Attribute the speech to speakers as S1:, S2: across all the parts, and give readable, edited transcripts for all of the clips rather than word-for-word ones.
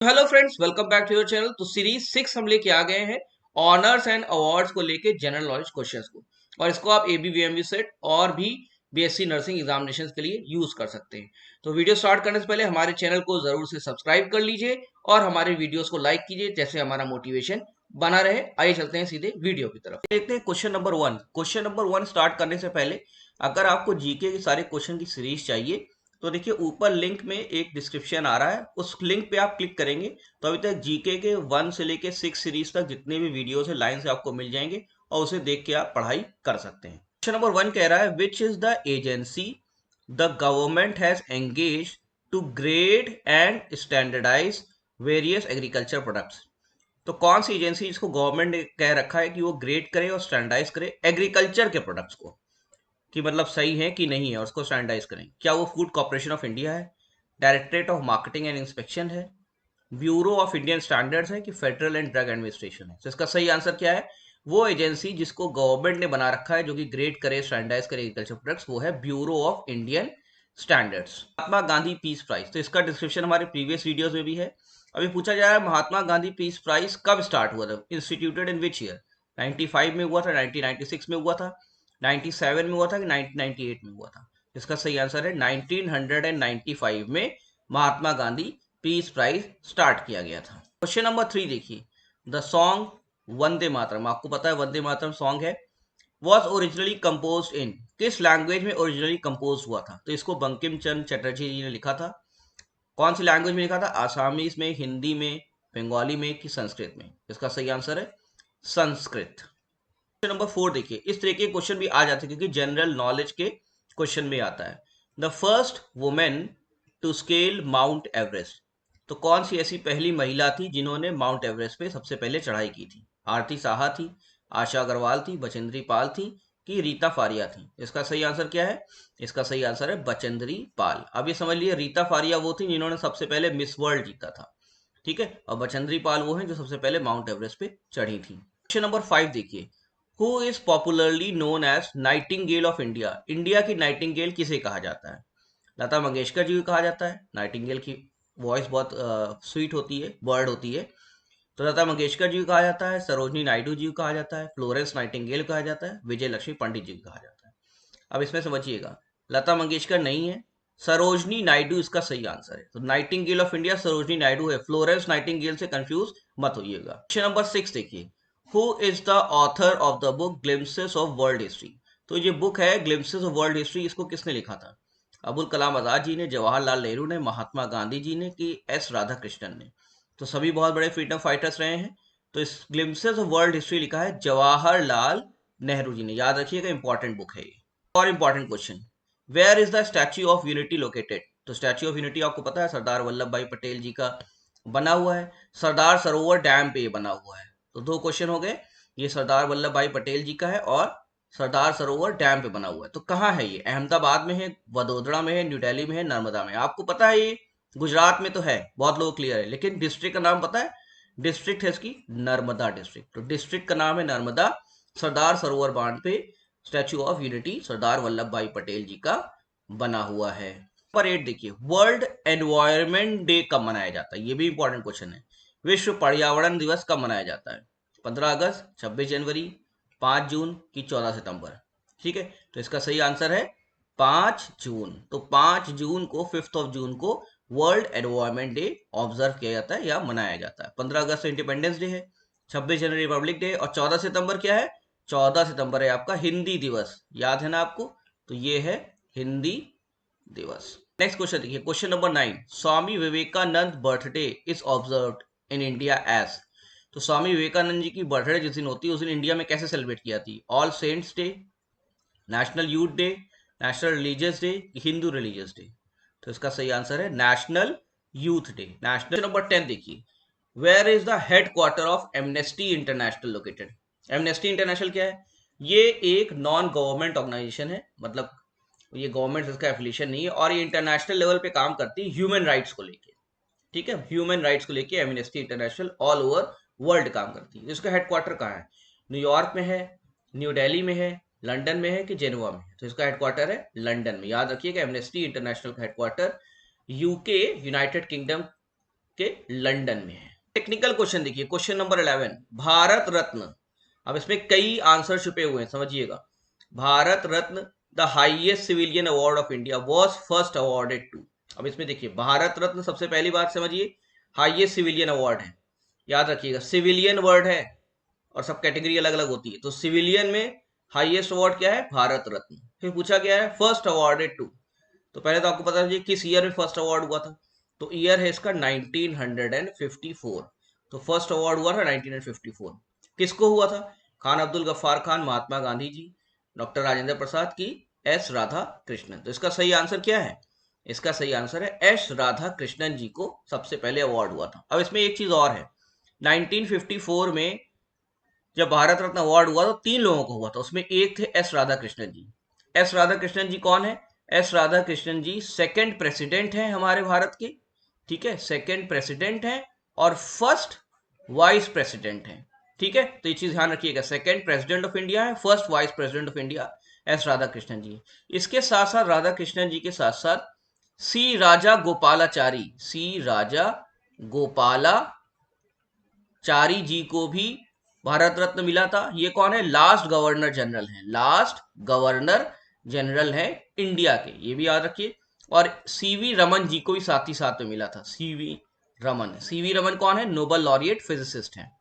S1: Hello friends, welcome back to your channel. तो series 6 हम लेके आ गए हैं ऑनर्स एंड अवार्ड्स को लेके जनरल नॉलेज क्वेश्चंस को। और इसको आप एबीवीएमबी सेट और भी बीएससी नर्सिंग एग्जामिनेशंस के लिए यूज कर सकते हैं। तो वीडियो स्टार्ट करने से पहले हमारे चैनल को जरूर से सब्सक्राइब कर लीजिए और हमारे वीडियोस को लाइक कीजिए, जैसे हमारा मोटिवेशन बना रहे। आइए चलते हैं सीधे वीडियो की तरफ। देखते हैं question number 1। Question number 1 start करने से पहले अगर आपको जीके के सारे क्वेश्चन की सीरीज चाहिए तो देखिए ऊपर लिंक में एक डिस्क्रिप्शन आ रहा है, उस लिंक पे आप क्लिक करेंगे तो अभी तक जीके के 1 से लेके 6 सीरीज तक जितने भी वीडियोस है लाइन से आपको मिल जाएंगे और उसे देख के आप पढ़ाई कर सकते हैं। क्वेश्चन नंबर 1 कह रहा है which is the agency the government has engage to grade and standardize various agriculture products. तो कौन सी एजेंसी जिसको गवर्नमेंट ने कह रखा है कि वो ग्रेड करे और स्टैंडर्डाइज करे एग्रीकल्चर के प्रोडक्ट्स को, कि मतलब सही है कि नहीं है और उसको स्टैंडर्डाइज करें। क्या वो फूड कॉर्पोरेशन ऑफ इंडिया है, directorate of marketing and inspection है, ब्यूरो ऑफ इंडियन स्टैंडर्ड्स है, कि फेडरल एंड ड्रग एडमिनिस्ट्रेशन है? तो इसका सही आंसर क्या है? वो एजेंसी जिसको गवर्नमेंट ने बना रखा है जो कि ग्रेड करे स्टैंडर्डाइज करे एग्रीकल्चर प्रोडक्ट्स, वो है bureau of Indian standards. Mahatma Gandhi peace prize, तो इसका डिस्क्रिप्शन हमारे प्रीवियस वीडियोस में भी है। अभी पूछा जा रहा है महात्मा गांधी पीस प्राइज कब स्टार्ट हुआ था, इंस्टीट्यूटेड इन विच ईयर? 95 में हुआ था, 1996 में हुआ था, 97 में हुआ था कि 1998 में हुआ था? इसका सही आंसर है 1995 में महात्मा गांधी पीस प्राइज स्टार्ट किया गया था। क्वेश्चन नंबर 3 देखिए, द सॉन्ग वंदे मातरम, आपको पता है वंदे मातरम सॉन्ग है, वॉज ओरिजिनली कंपोज इन, किस लैंग्वेज में ओरिजिनली कंपोज हुआ था? तो इसको बंकिम चंद्र चटर्जी जी ने लिखा था। कौन सी लैंग्वेज में लिखा था? आसामीज में, हिंदी में, बंगाली में, कि संस्कृत में? इसका सही आंसर है संस्कृत। क्वेश्चन नंबर 4 देखिए, इस तरह के क्वेश्चन भी आ जाते हैं क्योंकि जनरल नॉलेज के क्वेश्चन में आता है। The first women to scale mount Everest, तो कौन सी ऐसी पहली महिला थी जिन्होंने माउंट एवरेस्ट पे सबसे पहले चढ़ाई की थी? आरती साहा थी, आशा अग्रवाल थी, बचेंद्री पाल थी, कि रीता फारिया थी? इसका सही आंसर क्या है? इसका सही आंसर है बचेंद्री पाल। अब ये समझ लिए, रीता फारिया वो थी जिन्होंने सबसे पहले मिस वर्ल्ड जीता था, ठीक है, और बचेंद्री पाल वो हैं जो सबसे पहले माउंट एवरेस्ट पे चढ़ी थी। क्वेश्चन नंबर 5 देखिए, who is popularly known as nightingale of India, India की नाइटिंगेल किसे कहा जाता है? लता मंगेशकर जी को कहा जाता है, नाइटिंगेल की वॉइस बहुत स्वीट होती है, बर्ड होती है, तो लता मंगेशकर जी को कहा जाता है, सरोजनी नायडू जी को कहा जाता है, फ्लोरेंस नाइटिंगेल कहा जाता है, विजय लक्ष्मी पंडित जी को कहा जाता है? अब इसमें समझिएगा, लता मंगेशकर नहीं है, सरोजनी नायडू इसका सही आंसर है। तो Nightingale of India Sarojini Naidu है, फ्लोरेंस नाइटिंगेल से कंफ्यूज मत होइएगा। क्वेश्चन नंबर 6 देखिए, who is the author of the book glimpses of world history, तो ये बुक है ग्लिम्पसेस ऑफ वर्ल्ड हिस्ट्री, इसको किसने लिखा था? अबुल कलाम आजाद जी ने, जवाहरलाल नेहरू ने, महात्मा गांधी जी ने, कि एस राधा कृष्णन ने? तो सभी बहुत बड़े फ्रीडम फाइटर्स रहे हैं। तो इस ग्लिम्पसेस ऑफ वर्ल्ड हिस्ट्री लिखा है जवाहरलाल नेहरू जी ने, याद रखिएगा, इंपॉर्टेंट बुक है ये। और important question, where is the statue of unity located, तो स्टैच्यू ऑफ यूनिटी आपको पता है सरदार वल्लभ भाई पटेल जी का बना हुआ है, सरदार सरोवर डैम पे ये बना हुआ है। तो दो क्वेश्चन हो गए, ये सरदार वल्लभ भाई पटेल जी का है और सरदार सरोवर डैम पे बना हुआ है। तो कहाँ है ये? अहमदाबाद में है, वडोदरा में है, न्यू दिल्ली में है, नर्मदा में? आपको पता है ये गुजरात में तो है, बहुत लोग क्लियर है, लेकिन डिस्ट्रिक्ट का नाम पता है? डिस्ट्रिक्ट है इसकी नर्मदा डिस्ट्रिक्ट, तो डिस्ट्रिक्ट का नाम है नर्मदा। सरदार सरोवर बांध पे statue of unity Sardar Vallabh भाई पटेल जी का बना हुआ है। नंबर 8 देखिए, वर्ल्ड एनवायरमेंट डे कब मनाया जाता है? ये भी इंपॉर्टेंट क्वेश्चन है। विश्व पर्यावरण दिवस कब मनाया जाता है? 15 अगस्त, 26 जनवरी, 5 जून, कि 14 सितंबर? ठीक है, तो इसका सही आंसर है 5 जून। तो 5 जून को, 5 जून को वर्ल्ड एनवायरमेंट डे ऑब्जर्व किया जाता है या मनाया जाता है। 15 अगस्त इंडिपेंडेंस डे है, 26 जनवरी रिपब्लिक डे, और 14 सितंबर क्या है? 14 सितंबर है आपका हिंदी दिवस, याद है ना आपको? तो ये है हिंदी दिवस। नेक्स्ट क्वेश्चन देखिए, question number 9, Swami Vivekananda birthday is observed in India as, तो स्वामी विवेकानंद जी की बर्थडे जिस दिन होती है उस दिन इंडिया में कैसे सेलिब्रेट की जाती है? All saints day, national youth day, national religious day, Hindu religious day? तो इसका सही आंसर है national youth day. National number 10 देखिए, where is the headquarter of Amnesty International located? Amnesty International क्या है? ये एक नॉन गवर्नमेंट ऑर्गेनाइजेशन है, मतलब ये गवर्नमेंट से इसका एफिलिएशन नहीं है, और ये इंटरनेशनल लेवल पे काम करती है ह्यूमन राइट्स को लेके, ठीक है, ह्यूमन राइट्स को लेके amnesty international all over world काम करती है। इसका हेडक्वार्टर कहाँ है? न्यूयॉर्क में है, न्यू दिल्ली में है, लंदन में है, कि जेनेवा में? तो इसका हेडक्वार्टर है लंदन में। याद रखिएगा, एमनेस्टी इंटरनेशनल का हेडक्वार्टर यूके, यूनाइटेड किंगडम के लंदन में है। टेक्निकल क्वेश्चन देखिए, क्वेश्चन नंबर 11, भारत रत्न। अब इसमें कई आंसर छुपे हुए हैं, समझिएगा। Bharat Ratna the highest civilian award of India was first awarded to. अब इसमें देखिए, भारत रत्न सबसे पहली बात समझिए, हाईएस्ट सिविलियन अवार्ड है। याद रखिएगा, सिविलियन वर्ड है और सब कैटेगरी अलग अलग होती है, तो सिविलियन में हाईएस्ट अवार्ड क्या है, भारत रत्न। फिर पूछा गया है फर्स्ट अवॉर्डेड टू, तो पहले तो आपको पता चलिए किस ईयर में फर्स्ट अवार्ड हुआ था, तो ईयर है इसका 1954। तो फर्स्ट अवार्ड हुआ था 1954। किसको हुआ था, खान अब्दुल गफ्फार खान, महात्मा गांधी जी, डॉक्टर राजेंद्र प्रसाद की एस राधा कृष्णन। तो इसका सही आंसर क्या है, इसका सही आंसर है एस राधा कृष्णन जी को सबसे पहले अवार्ड हुआ था। अब इसमें एक चीज और है, 1954 में जब भारत रत्न अवार्ड हुआ तो 3 लोगों को हुआ था, उसमें एक थे एस राधा कृष्णन जी। एस राधा कृष्णन जी कौन है, एस राधा कृष्णन जी सेकंड प्रेसिडेंट हैं हमारे भारत के, ठीक है, सेकंड प्रेसिडेंट हैं और फर्स्ट वाइस प्रेसिडेंट हैं, ठीक है। तो ये चीज ध्यान रखिएगा, सेकंड प्रेसिडेंट ऑफ इंडिया है, first vice president of India S Radhakrishnan ji. इसके साथ साथ राधा कृष्णन जी के साथ साथ सी राजा गोपालाचारी, सी राजा गोपालाचारी जी को भी भारत रत्न मिला था। ये कौन है, लास्ट गवर्नर जनरल है, लास्ट गवर्नर जनरल है इंडिया के, ये भी याद रखिए। और सीवी रमन जी को भी साथ ही साथ में मिला था, सीवी रमन। सीवी रमन कौन है, नोबल लॉरिएट फिजिसिस्ट हैं,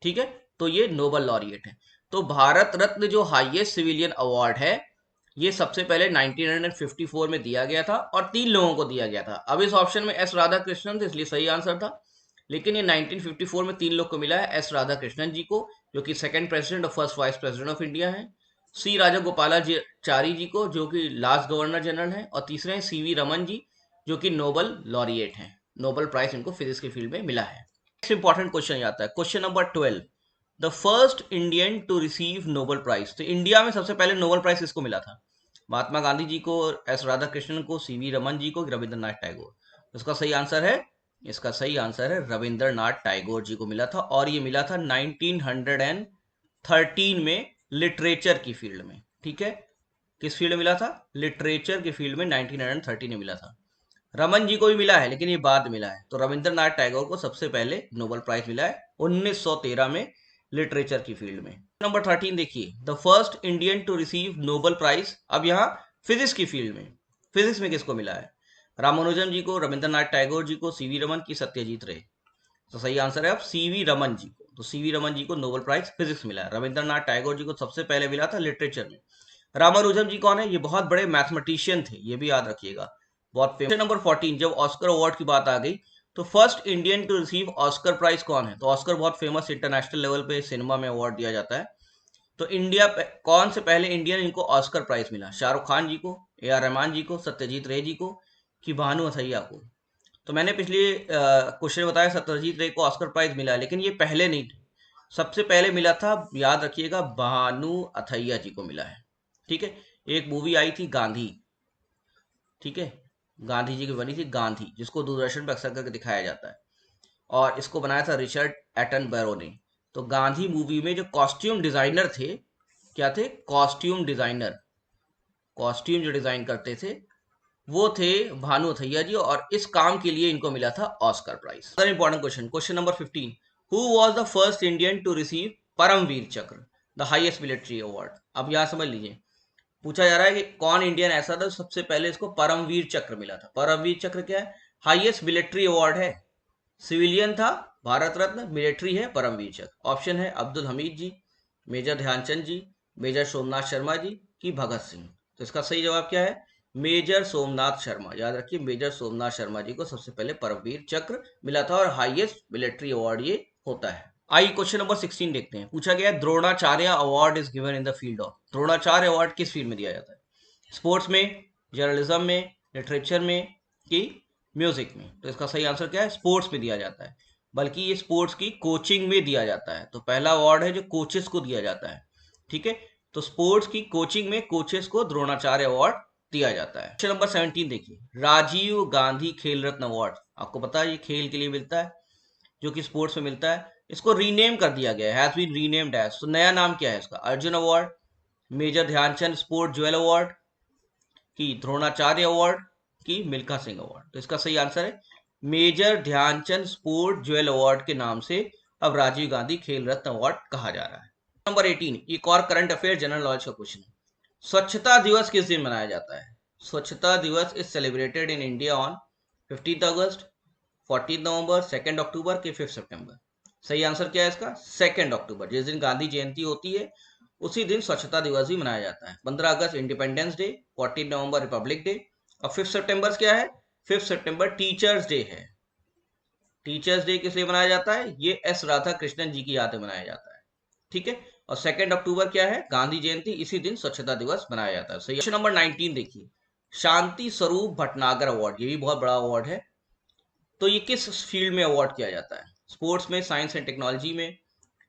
S1: ठीक है, तो ये नोबल लॉरिएट है। तो भारत रत्न जो हाईएस्ट सिविलियन अवार्ड है, ये सबसे पहले 1954 में दिया गया था और 3 लोगों को दिया गया था। अब इस ऑप्शन में एस राधा कृष्णन थे, इसलिए सही आंसर था, लेकिन ये 1954 में 3 लोग को मिला है, एस राधा कृष्णन जी को जो कि सेकंड प्रेसिडेंट और first vice president of India है, सी राजा गोपालाचारी जी को जो कि लास्ट गवर्नर जनरल है, और तीसरे हैं सीवी रमन जी जो कि नोबल लॉरिएट हैं, नोबल प्राइज इनको फिजिक्स के फील्ड में मिला है। नेक्स्ट इंपॉर्टेंट क्वेश्चन आता है, question number 12, the first Indian to receive Nobel prize. तो इंडिया में सबसे पहले नोबल प्राइज किसको मिला था, महात्मा गांधी जी को, एस राधा कृष्णन को, सीवी रमन जी को, रविंद्रनाथ टैगोर। इसका सही आंसर है, इसका सही आंसर है रविंद्रनाथ टैगोर जी को मिला था, और ये मिला था 1913 में लिटरेचर की फील्ड में, ठीक है। किस फील्ड में मिला था, लिटरेचर की फील्ड में 1913 में मिला था। रमन जी को भी मिला है लेकिन ये बाद मिला है, तो रविंद्रनाथ टैगोर को सबसे पहले नोबेल प्राइज मिला है 1913 में लिटरेचर की फील्ड में। नंबर 13 देखिए, the first Indian to receive Nobel prize. अब यहाँ फिजिक्स की फील्ड में, फिजिक्स में किसको मिला है, रामानुजन जी को, रविंद्रनाथ टैगोर जी को, सीवी रमन की, सत्यजीत रे। तो सही आंसर है अब सीवी रमन जी को। तो सीवी रमन जी को नोबेल प्राइज फिजिक्स मिला है, रविंद्रनाथ टैगोर जी को सबसे पहले मिला था लिटरेचर में। रामानुजन जी कौन है, ये बहुत बड़े मैथमेटिशियन थे, ये भी याद रखिएगा, बहुत फेमस। नंबर 14, जब ऑस्कर अवार्ड की बात आ गई तो first Indian to receive Oscar prize कौन है। तो ऑस्कर बहुत फेमस इंटरनेशनल लेवल पे सिनेमा में अवार्ड दिया जाता है, तो इंडिया कौन से पहले इंडियन इनको ऑस्कर प्राइज मिला, शाहरुख खान जी को, ए आर रहमान जी को, सत्यजीत रे जी को, कि भानु अथैया को। तो मैंने पिछले क्वेश्चन बताया सत्यजीत रे को ऑस्कर प्राइज मिला, लेकिन ये पहले नहीं थे, सबसे पहले मिला था, याद रखिएगा, भानु अथैया जी को मिला है, ठीक है। एक मूवी आई थी गांधी, ठीक है, गांधी जी की बनी थी गांधी, जिसको दूरदर्शन पर अक्सर करके दिखाया जाता है, और इसको बनाया था रिचर्ड एटन बैरो ने। तो गांधी मूवी में जो कॉस्ट्यूम डिजाइनर थे, क्या थे, कॉस्ट्यूम डिजाइनर, कॉस्ट्यूम जो डिजाइन करते थे वो थे भानु अथैया जी, और इस काम के लिए इनको मिला था Oscar prize. Other important question, question number 15, who was the first Indian to receive Paramvir Chakra, the highest military award. अब यहां समझ लीजिए, पूछा जा रहा है कि कौन इंडियन ऐसा था सबसे पहले इसको परमवीर चक्र मिला था। परमवीर चक्र क्या है, हाईएस्ट मिलिट्री अवार्ड है, सिविलियन था भारत रत्न, मिलिट्री है परमवीर चक्र। ऑप्शन है अब्दुल हमीद जी, मेजर ध्यानचंद जी, मेजर सोमनाथ शर्मा जी, की भगत सिंह। तो इसका सही जवाब क्या है, मेजर सोमनाथ शर्मा। याद रखिए, मेजर सोमनाथ शर्मा जी को सबसे पहले परमवीर चक्र मिला था, और हाईएस्ट मिलिट्री अवार्ड ये होता है। आइए क्वेश्चन नंबर 16 देखते हैं। पूछा गया Dronacharya award is given in the field of. Dronacharya award किस फील्ड में दिया जाता है, स्पोर्ट्स में, जर्नलिज्म में, लिटरेचर में, कि म्यूजिक में। तो इसका सही आंसर क्या है, स्पोर्ट्स में दिया जाता है, बल्कि ये स्पोर्ट्स की कोचिंग में दिया जाता है। तो पहला अवार्ड है जो कोचेस को दिया जाता है, ठीक है। तो स्पोर्ट्स की कोचिंग में कोचेस को द्रोणाचार्य अवार्ड दिया जाता है। क्वेश्चन नंबर 17 देखिए, राजीव गांधी खेल रत्न अवार्ड, आपको पता है ये खेल के लिए मिलता है, जो कि स्पोर्ट्स में मिलता है, इसको रीनेम कर दिया गया है, हैज बीन रीनेम्ड एज। तो नया नाम क्या है इसका, Arjun award, major Dhyanchand sport jewel award, की द्रोणाचार्य अवार्ड, की मिल्खा सिंह अवार्ड। तो इसका सही आंसर है major Dhyanchand sport jewel award के नाम से अब राजीव गांधी खेल रत्न अवार्ड कहा जा रहा है। नंबर 18, एक और करंट अफेयर जनरल नॉलेज का क्वेश्चन। स्वच्छता दिवस किस दिन मनाया जाता है? स्वच्छता दिवस is celebrated in India on 15 अगस्त, 14 नवंबर, 2 अक्टूबर के 5 सितंबर। सही आंसर क्या है इसका? 2 अक्टूबर, जिस दिन गांधी जयंती होती है उसी दिन स्वच्छता दिवस भी मनाया जाता है। 15 अगस्त इंडिपेंडेंस डे, 14 नवंबर रिपब्लिक डे और 5 सितंबर क्या है? 5 सितंबर टीचर्स डे है। टीचर्स डे किस लिए मनाया जाता है? ये एस राधा कृष्णन जी की याद में मनाया जाता है। ठीक है। और 2 अक्टूबर क्या है? गांधी जयंती, इसी दिन स्वच्छता दिवस मनाया जाता है। सही। क्वेश्चन नंबर 19 देखिए, शांति स्वरूप भटनागर अवार्ड, ये भी बहुत बड़ा अवार्ड है। तो ये किस फील्ड में अवार्ड किया जाता है? स्पोर्ट्स में, साइंस एंड टेक्नोलॉजी में,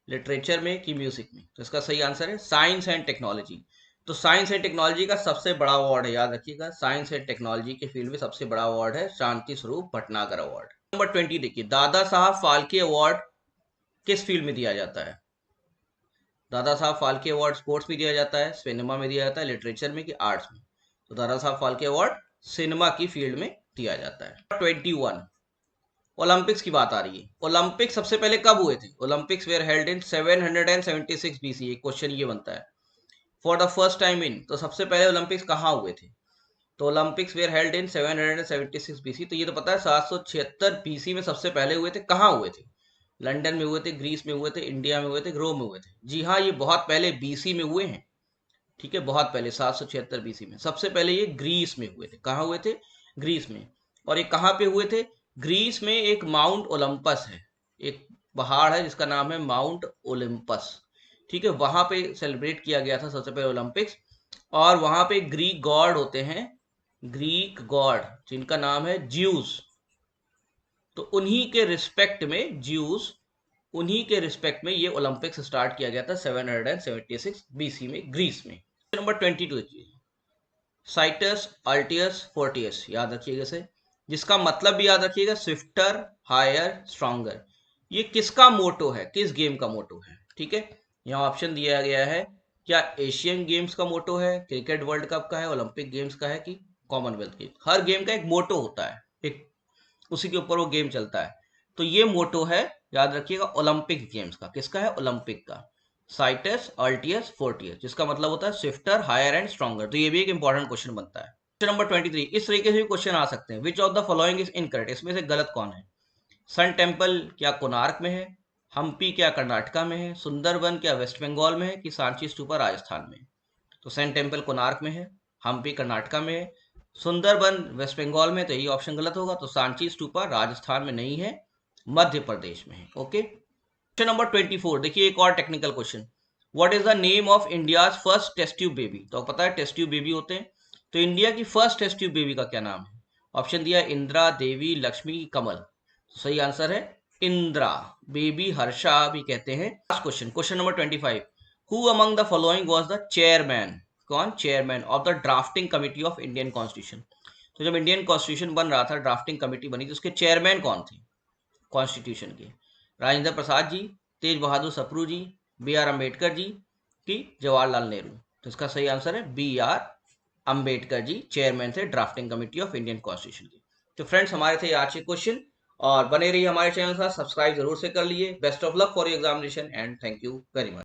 S1: लिटरेचर में कि म्यूजिक में? तो इसका सही आंसर है साइंस एंड टेक्नोलॉजी। तो साइंस एंड टेक्नोलॉजी का सबसे बड़ा अवार्ड है, याद रखिएगा, साइंस एंड टेक्नोलॉजी के फील्ड में सबसे बड़ा अवार्ड है शांति स्वरूप भटनागर अवार्ड। नंबर 20 देखिए, दादा साहब फाल्के अवार्ड किस फील्ड में दिया जाता है? दादा साहब फाल्के अवार्ड स्पोर्ट्स में दिया जाता है, सिनेमा में दिया जाता है, लिटरेचर में कि आर्ट्स में? तो दादा साहब फाल्के अवार्ड सिनेमा की फील्ड में दिया जाता है। 21, ओलंपिक्स की बात आ रही है। ओलंपिक्स सबसे पहले कब हुए थे? Olympics where held in 776 BC. एक क्वेश्चन ये बनता है, for the first time in, तो सबसे पहले ओलंपिक्स कहाँ हुए थे? तो Olympics where held in 776 BC, तो ये तो पता है 776 बीसी में सबसे पहले हुए थे। कहाँ हुए थे? लंदन में हुए थे, ग्रीस में हुए थे, इंडिया में हुए थे, रोम में हुए थे। जी हाँ, ये बहुत पहले बीसी में हुए हैं। ठीक है, बहुत पहले 776 बीसी में। सबसे पहले ये ग्रीस में हुए थे। कहाँ हुए थे? ग्रीस में। और ये कहाँ पे हुए थे? ग्रीस में एक माउंट ओलंपस है, एक पहाड़ है जिसका नाम है माउंट ओलंपस। ठीक है, वहां पे सेलिब्रेट किया गया था सबसे पहले ओलंपिक्स। और वहां पे ग्रीक गॉड होते हैं, ग्रीक गॉड जिनका नाम है ज्यूस। तो उन्हीं के रिस्पेक्ट में, ज्यूस, उन्हीं के रिस्पेक्ट में ये ओलंपिक्स स्टार्ट किया गया था 776 बीसी में, ग्रीस में। नंबर 22, साइटस अल्टियस फोर्टियस, याद रखिएगा इसे, जिसका मतलब भी याद रखिएगा, स्विफ्टर, हायर, स्ट्रॉन्गर। ये किसका मोटो है? किस गेम का मोटो है? ठीक है, यहाँ ऑप्शन दिया गया है, क्या एशियन गेम्स का मोटो है, क्रिकेट वर्ल्ड कप का है, ओलंपिक गेम्स का है कि कॉमनवेल्थ गेम? हर गेम का एक मोटो होता है, एक उसी के ऊपर वो गेम चलता है। तो ये मोटो है, याद रखिएगा, ओलंपिक गेम्स का। किसका है? ओलंपिक का। साइटस अल्टियस फोर्टियस, जिसका मतलब होता है स्विफ्टर, हायर एंड स्ट्रॉन्गर। तो ये भी एक इंपॉर्टेंट क्वेश्चन बनता है। क्वेश्चन नंबर 23, इस तरीके से भी क्वेश्चन आ सकते हैं, which of the following is incorrect, इसमें से गलत कौन है? सन टेम्पल क्या कोणार्क में है, हम्पी क्या कर्नाटका में है, सुंदरबन क्या वेस्ट बंगाल में है कि सांची स्तूपा राजस्थान में? तो सन टेम्पल कोणार्क में है, हम्पी कर्नाटका में है, सुंदरबन वेस्ट बंगाल में, तो यही ऑप्शन गलत होगा। तो सांची स्तूपा राजस्थान में नहीं है, मध्य प्रदेश में है। ओके। क्वेश्चन नंबर 24 देखिए, एक और technical question, what is the name of India's first test tube baby? तो पता है टेस्ट ट्यूब बेबी होते हैं, तो इंडिया की फर्स्ट टेस्ट ट्यूब बेबी का क्या नाम है? ऑप्शन दिया है, इंदिरा, देवी, लक्ष्मी, कमल। तो सही आंसर है इंदिरा, बेबी हर्षा भी कहते हैं। Last question, question number 25, who among the following was the chairman, कौन chairman of the drafting committee of Indian constitution? तो जब इंडियन कॉन्स्टिट्यूशन बन रहा था, ड्राफ्टिंग कमेटी बनी थी, उसके चेयरमैन कौन थे कॉन्स्टिट्यूशन के? राजेंद्र प्रसाद जी, तेज बहादुर सप्रू जी, बी आर अम्बेडकर जी कि जवाहरलाल नेहरू? तो इसका सही आंसर है B R Ambedkar ji, chairman थे drafting committee of Indian constitution की। तो फ्रेंड्स, हमारे थे आज के क्वेश्चन, और बने रहिए हमारे चैनल के साथ, सब्सक्राइब जरूर से कर लिए। Best of luck for your examination and thank you very much.